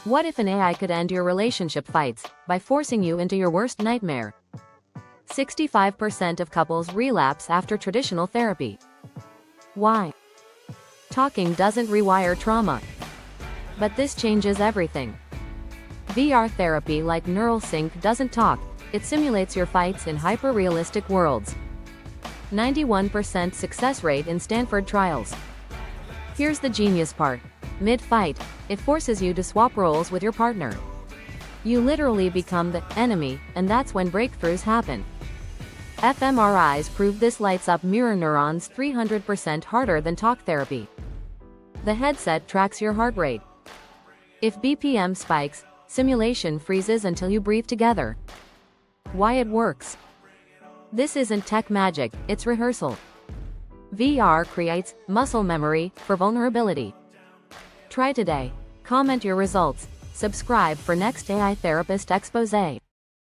What if an AI could end your relationship fights by forcing you into your worst nightmare? 65% of couples relapse after traditional therapy. Why? Talking doesn't rewire trauma. But this changes everything. VR therapy like Neuroscience doesn't talk, it simulates your fights in hyper-realistic worlds. 91% success rate in Stanford trials. Here's the genius part. Mid-fight, it forces you to swap roles with your partner. You literally become the enemy, and that's when breakthroughs happen. fMRIs prove this lights up mirror neurons 300% harder than talk therapy. The headset tracks your heart rate. If BPM spikes, simulation freezes until you breathe together. Why it works? This isn't tech magic, it's rehearsal. VR creates muscle memory for vulnerability. Try today. Comment your results. Subscribe for next AI Therapist Expose.